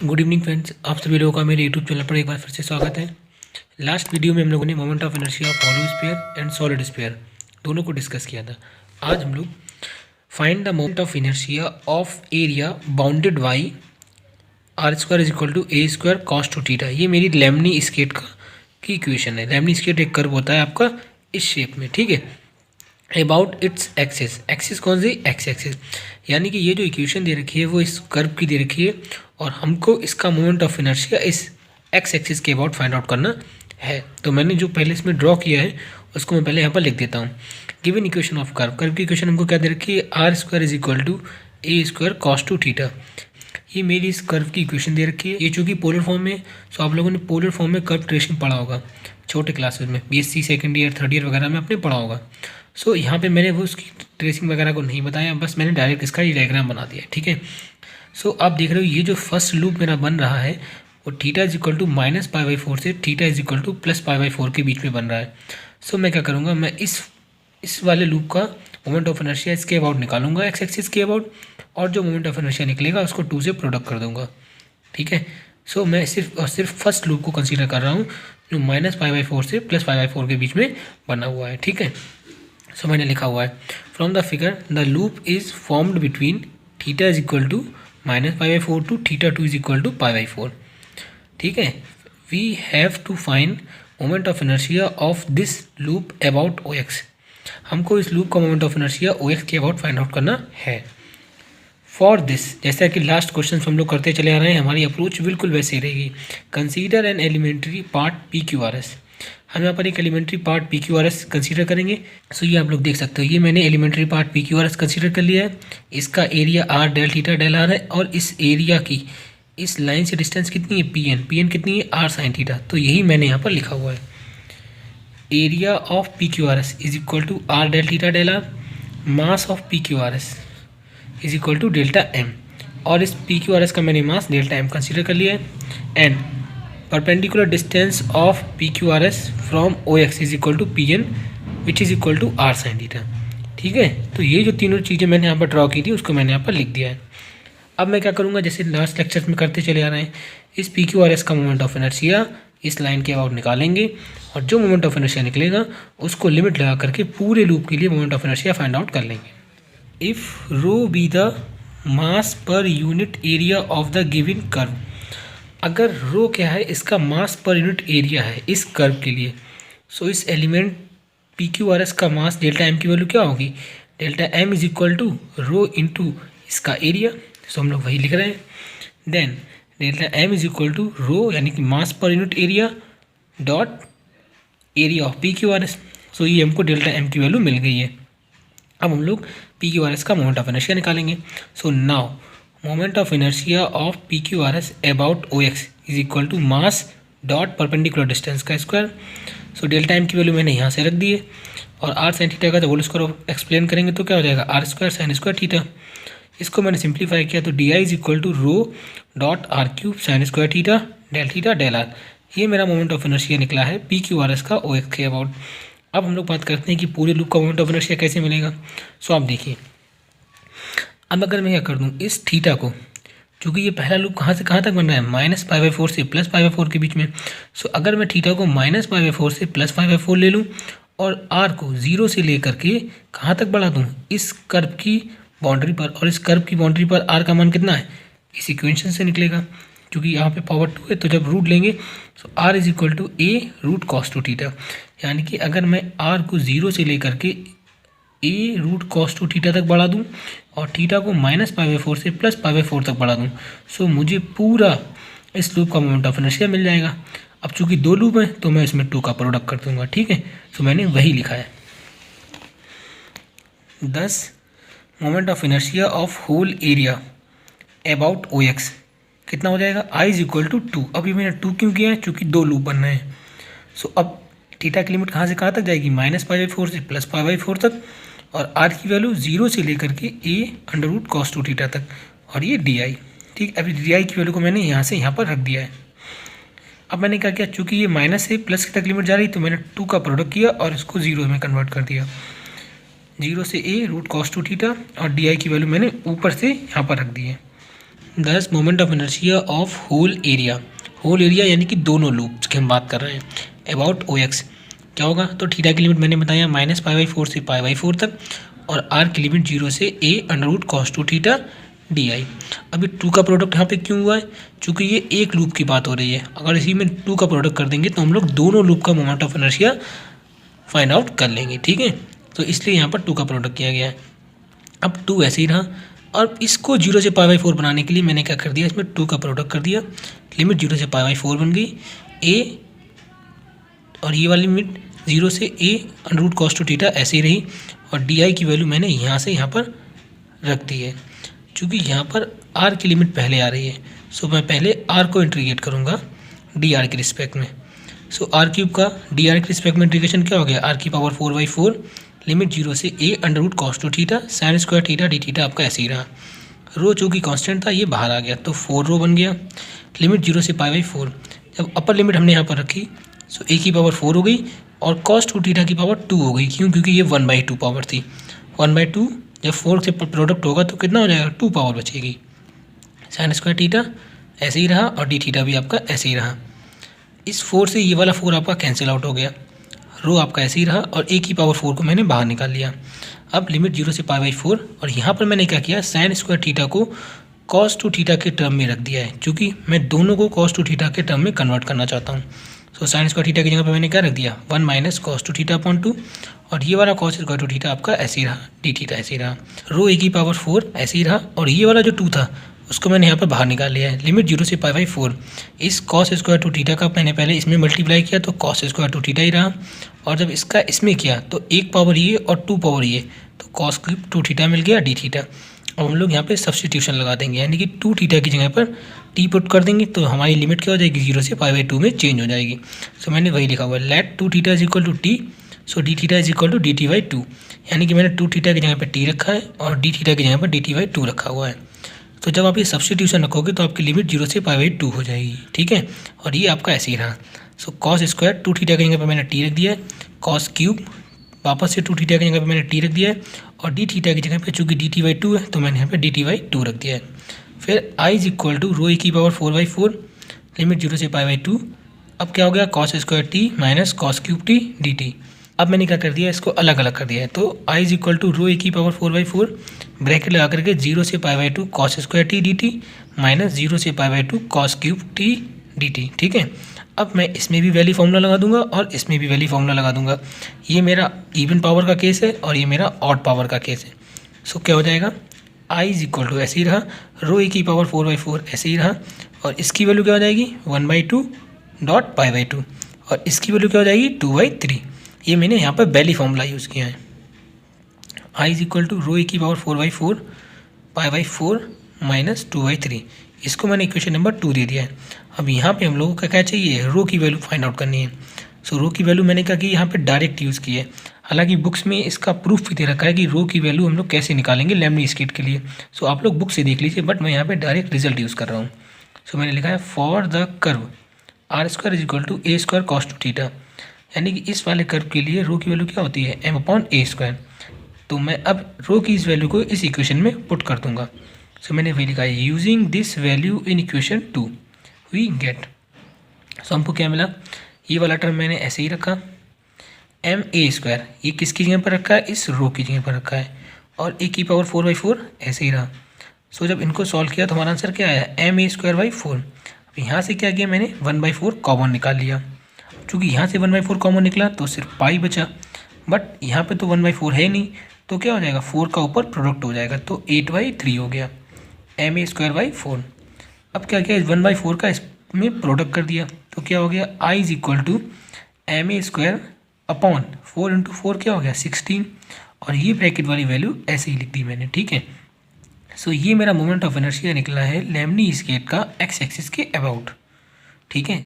Good evening friends, आप सभी लोगों का मेरे यूट्यूब चैनल पर एक बार फिर से स्वागत है। लास्ट वीडियो में हम लोगों ने moment of inertia of hollow sphere and solid sphere दोनों को डिस्कस किया था। आज हम लोग find the moment of inertia of area bounded by R square is equal to A square cos two theta. ये मेरी लेमनी स्केट की इक्वेशन है। लेमनी स्केट एक कर्व होता है आपका इस शेप में, ठीक है। अबाउट इट्स एक्सिस, एक्सिस कौन सी, एक्स एक्सिस, यानी कि ये जो इक्वेशन दे रखी है वो इस कर्व की दे रखी है और हमको इसका मोमेंट ऑफ इनर्शिया इस एक्स एक्सिस के अबाउट फाइंड आउट करना है। तो मैंने जो पहले इसमें ड्रॉ किया है उसको मैं पहले यहाँ पर लिख देता हूँ। Given equation of curve, curve की इक्वेशन हमको क्या दे रखी है, R square is equal to A square cos two theta. ये मेरी इस कर्व की इक्वेशन दे रखी है। ये चूँकि पोलर फॉर्म में, सो आप लोगों ने पोलर फॉर्म में कर्व ट्रेसिंग पढ़ा होगा छोटे क्लासेस में, BSc second year third year वगैरह में आपने पढ़ा होगा। सो यहाँ पे मैंने वो उसकी ट्रेसिंग वगैरह को नहीं बताया, बस मैंने डायरेक्ट इसका ये डायग्राम बना दिया, ठीक है। सो आप देख रहे हो ये जो फर्स्ट लूप मेरा बन रहा है वो थीटा इज इक्वल टू -π/4 से थीटा इज इक्वल टू +π/4 के बीच में बन रहा है। सो मैं क्या करूँगा, मैं इस वाले लूप का मोमेंट ऑफ इनर्शिया इसके अबाउट निकालूंगा, एक्स एक्सिस के अबाउट, और जो मोमेंट ऑफ इनर्शिया निकलेगा उसको 2 से प्रोडक्ट कर दूंगा, ठीक है। सो मैं सिर्फ और सिर्फ फर्स्ट लूप को कंसीडर कर रहा हूँ जो -π/4 से +π/4 के बीच में बना हुआ है, ठीक है। सो मैंने लिखा हुआ है from the figure the loop is formed between theta is equal to -π/4 to θ2 is equal to π/4, ठीक है। We have to find moment of inertia of this loop about O X. हमको इस लूप का moment of inertia O X के about find out करना है। For this, जैसा कि लास्ट क्वेश्चन हम लोग करते चले आ रहे हैं, हमारी अप्रोच बिल्कुल वैसे ही रहेगी। Consider an elementary part P Q R S. हम यहाँ पर एक elementary part P Q R S consider करेंगे। सो ये आप लोग देख सकते हो, ये मैंने elementary part P Q R S consider कर लिया है। इसका area R del theta del R है और इस एरिया की इस लाइन से डिस्टेंस कितनी है, पी एन, पी एन कितनी है, आर साइन थीटा। तो यही मैंने यहाँ पर लिखा हुआ है, area of P Q R S is equal to R del theta del R, mass of P Q R S is equal to delta M, और इस पी क्यू आर एस का मैंने मास डेल्टा एम कंसीडर कर लिया है। And perpendicular distance of P Q R S from O X is equal to P N which is equal to R sine theta, ठीक है। तो ये जो तीनों चीज़ें मैंने यहाँ पर ड्रॉ की थी उसको मैंने यहाँ पर लिख दिया है। अब मैं क्या करूँगा, जैसे लास्ट लेक्चर में करते चले आ रहे हैं, इस पी क्यू आर एस का मोमेंट ऑफ इनर्शिया इस लाइन के अबाउट निकालेंगे और जो मोमेंट ऑफ इनर्शिया निकलेगा उसको लिमिट लगा करके पूरे लूप के लिए moment of inertia find out कर लेंगे। If rho be the mass पर unit area of the given curve, अगर रो क्या है, इसका मास पर यूनिट एरिया है इस कर्व के लिए। सो इस element P Q R S का मास डेल्टा एम की वैल्यू क्या होगी, delta M is equal to rho into इसका एरिया। सो हम लोग वही लिख रहे हैं। Then delta M is equal to rho यानी कि मास पर unit area dot area of P Q R S. So ये हमको डेल्टा एम की वैल्यू मिल गई है। अब हम लोग पी क्यू आर एस का मोमेंट ऑफ इनर्शिया निकालेंगे। So now moment of inertia of P Q R S about O X is equal to mass dot perpendicular distance का स्क्वायर। सो डेल्टा एम की value मैंने यहाँ से रख दी है और आर साइन थीटा का जब होल स्क्वायर एक्सप्लेन करेंगे तो क्या हो जाएगा, R square sine square theta. इसको मैंने सिंप्लीफाई किया तो D I is equal to rho dot R cube sine square theta del R. ये मेरा मोमेंट ऑफ इनर्शिया निकला है पी क्यू आर एस का ओ एक्स के अबाउट। अब हम लोग बात करते हैं कि पूरे लूप का मोमेंट ऑफ इनर्शिया कैसे मिलेगा। सो आप देखिए, अब अगर मैं क्या कर दूँ, इस थीटा को, क्योंकि ये पहला लूप कहाँ से कहाँ तक बन रहा है, -π/4 से +π/4 के बीच में। सो अगर मैं थीटा को -π/4 से +π/4 ले लूँ और आर को 0 से लेकर के कहाँ तक बढ़ा दूँ, इस कर्व की बाउंड्री पर, और इस कर्व की बाउंड्री पर आर का मान कितना है, इस इक्वेशन से निकलेगा, क्योंकि यहाँ पे पावर 2 है तो जब रूट लेंगे तो R is equal to A root cos two theta. यानी कि अगर मैं आर को 0 से लेकर के ए रूट कॉस टू थीटा तक बढ़ा दूँ और थीटा को -π/4 से +π/4 तक बढ़ा दूँ, सो मुझे पूरा इस लूप का मोमेंट ऑफ इनर्शिया मिल जाएगा। अब चूंकि 2 लूप हैं तो मैं इसमें 2 का प्रोडक्ट कर दूंगा, ठीक है। सो मैंने वही लिखा है। 10 moment of inertia of whole area about O X कितना हो जाएगा, आई इज इक्वल टू 2। अभी मैंने 2 क्यों किया है, चूँकि 2 लूप बन रहे हैं। सो अब थीटा की लिमिट कहाँ से कहाँ तक जाएगी, -π/4 से +π/4 तक, और आर की वैल्यू 0 से लेकर के a under root cos two theta तक, और ये डी आई, ठीक। अभी डी आई की वैल्यू को मैंने यहाँ से यहाँ पर रख दिया है। अब मैंने क्या किया, चूँकि ये माइनस से प्लस तक लिमिट जा रही तो मैंने 2 का प्रोडक्ट किया और इसको 0 में कन्वर्ट कर दिया। 0 से ए रूट कॉस टू थीटा और डी आई की वैल्यू मैंने ऊपर से यहाँ पर रख दी है। दस moment of inertia of whole area, whole area यानी कि दोनों लूप की हम बात कर रहे हैं, अबाउट ओ एक्स क्या होगा, तो थीटा की लिमिट मैंने बताया -π/4 से π/4 तक, और आर की लिमिट 0 से a√cos2 थीटा डी। अभी टू का प्रोडक्ट यहाँ पे क्यों हुआ है, चूँकि ये एक लूप की बात हो रही है। अगर इसी में टू का प्रोडक्ट कर देंगे तो हम लोग दोनों लूप का moment of inertia find out कर लेंगे, ठीक है। तो इसलिए यहाँ पर टू का प्रोडक्ट किया गया है। अब टू ऐसे ही रहा, और इसको 0 से π/4 बनाने के लिए मैंने क्या कर दिया, इसमें टू का प्रोडक्ट कर दिया, लिमिट 0 से π/4 बन गई ए, और ये वाली लिमिट 0 से a√cos2 थीटा ऐसे ही रही, और डी की वैल्यू मैंने यहाँ से यहाँ पर रख दी है। चूँकि यहाँ पर r की लिमिट पहले आ रही है, सो मैं पहले r को इंटीग्रेट करूँगा dr के रिस्पेक्ट में। सो r³ का dr के रिस्पेक्ट में इंटीग्रेशन क्या हो गया, r⁴ 4/4 लिमिट 0 से a√cos2 theta sin square theta D theta आपका ऐसे ही रहा। रो चूँकि कांस्टेंट था ये बाहर आ गया तो 4 रो बन गया, लिमिट 0 से π/4। जब अपर लिमिट हमने यहाँ पर रखी सो a⁴ हो गई और cos2 थीटा की पावर 2 हो गई, क्यों, क्योंकि ये 1/2 पावर थी। 1/2 जब 4 से प्रोडक्ट होगा तो कितना हो जाएगा, 2 पावर बचेगी। sin स्क्वायर थीटा ऐसे ही रहा और डी थीटा भी आपका ऐसे ही रहा। इस 4 से ये वाला 4 आपका कैंसिल आउट हो गया, रो आपका ऐसे ही रहा, और a⁴ को मैंने बाहर निकाल लिया। अब लिमिट 0 से π/4, और यहाँ पर मैंने क्या किया, sin स्क्वायर थीटा को cos2 थीटा के टर्म में रख दिया है, क्योंकि मैं दोनों को cos2 थीटा के टर्म में कन्वर्ट करना चाहता हूँ। सो sin स्क्वायर थीटा की जगह पे मैंने क्या रख दिया, 1 - cos2 थीटा/2, और ये वाला cos स्क्वायर 2 थीटा आपका ऐसे ही रहा, डी थीटा ऐसे ही रहा। रो a⁴ ऐसे ही रहा, और ये वाला जो 2 था उसको मैंने यहाँ पर बाहर निकाल लिया है, लिमिट 0 से π/4। इस cos स्क्वायर 2 थीटा का मैंने पहले इसमें मल्टीप्लाई किया तो cos स्क्वायर 2 थीटा ही रहा, और जब इसका इसमें किया तो 1 पावर ये और 2 पावर ये, तो cos³ 2 थीटा मिल गया डी थीटा। अब हम लोग यहाँ पे सब्स्टिट्यूशन लगा देंगे, यानी कि 2 थीटा की जगह पर टी पुट कर देंगे तो हमारी लिमिट क्या हो जाएगी, 0 से π/2 में चेंज हो जाएगी। सो मैंने वही लिखा हुआ है, लेट 2 थीटा = t, सो डी थीटा = dt/2, यानी कि मैंने 2 थीटा की जगह पर टी रखा है और डी थीटा की जगह पर dt/2 रखा हुआ है। तो जब आप ये सब्स्टिट्यूशन रखोगे तो आपकी लिमिट 0 से π/2 हो जाएगी, ठीक है। और ये आपका ऐसे ही रहा। सो cos स्क्वायर 2 थीटा की जगह पर मैंने टी रख दिया है, cos³ वापस से 2 थीटा की जगह पे मैंने टी रख दिया है, और डी थीटा की जगह पे चूँकि dt/2 है तो मैंने यहाँ पे dt/2 रख दिया है। फिर I = रो a⁴ 4/4 लिमिट 0 से π/2। अब क्या हो गया, cos square t - cos³ t dt। अब मैंने क्या कर दिया, इसको अलग अलग कर दिया है, तो I = रो a⁴ 4/4 ब्रैकेट लगा करके 0 से π/2 cos स्क्वायर t dt - 0 से π/2 cos³ t dt, ठीक है। अब मैं इसमें भी वैल्यू फार्मूला लगा दूंगा और इसमें भी वैल्यू फार्मूला लगा दूंगा। ये मेरा इवन पावर का केस है और ये मेरा ऑड पावर का केस है। सो क्या हो जाएगा, I = ऐसे ही रहा, रो a⁴ 4/4 ऐसे ही रहा, और इसकी वैल्यू क्या हो जाएगी, 1/2 π/2, और इसकी वैल्यू क्या हो जाएगी, 2/3। ये मैंने यहाँ पर वैल्यू फार्मूला यूज़ किया है। I = रो a⁴ 4/4 π/4 - 2/3, इसको मैंने इक्वेशन नंबर 2 दे दिया है। अब यहाँ पे हम लोगों का क्या चाहिए, रो की वैल्यू फाइंड आउट करनी है। सो रो की वैल्यू मैंने क्या की, यहाँ पे डायरेक्ट यूज़ की है। हालांकि बुक्स में इसका प्रूफ भी दे रखा है कि रो की वैल्यू हम लोग कैसे निकालेंगे लेमनी-स्किट के लिए। सो आप लोग बुक से देख लीजिए, बट मैं यहाँ पे डायरेक्ट रिजल्ट यूज़ कर रहा हूँ। सो मैंने लिखा है for the curve r² = a² cos2 theta, यानी कि इस वाले कर्व के लिए रो की वैल्यू क्या होती है, m/a²। तो मैं अब रो की इस वैल्यू को इस इक्वेशन में पुट कर दूंगा। सो मैंने वही लिखा है, using this value in equation 2 we get. So हमको क्या मिला, ये वाला टर्म मैंने ऐसे ही रखा, ma², ये किसकी जगह पर रखा है, इस रो की जगह पर रखा है, और a⁴ 4/4 ऐसे ही रहा। सो जब इनको सॉल्व किया तो हमारा आंसर क्या आया, ma²/4। अब यहाँ से क्या किया, मैंने 1/4 कॉमन निकाल लिया। चूँकि यहाँ से 1/4 कॉमन निकला तो सिर्फ पाई बचा, बट यहाँ पे तो 1/4 है नहीं, तो क्या हो जाएगा, 4 का ऊपर प्रोडक्ट हो जाएगा, तो 8/3 हो गया, ma²/4। अब क्या किया, 1/4 का इसमें प्रोडक्ट कर दिया, तो क्या हो गया, I = ma² अपॉन 4 × 4 क्या हो गया, 16, और ये ब्रैकेट वाली वैल्यू ऐसे ही लिख दी मैंने, ठीक है। सो ये मेरा मोमेंट ऑफ इनर्शिया निकला है लेमनी स्केट का x एक्सिस के अबाउट, ठीक है।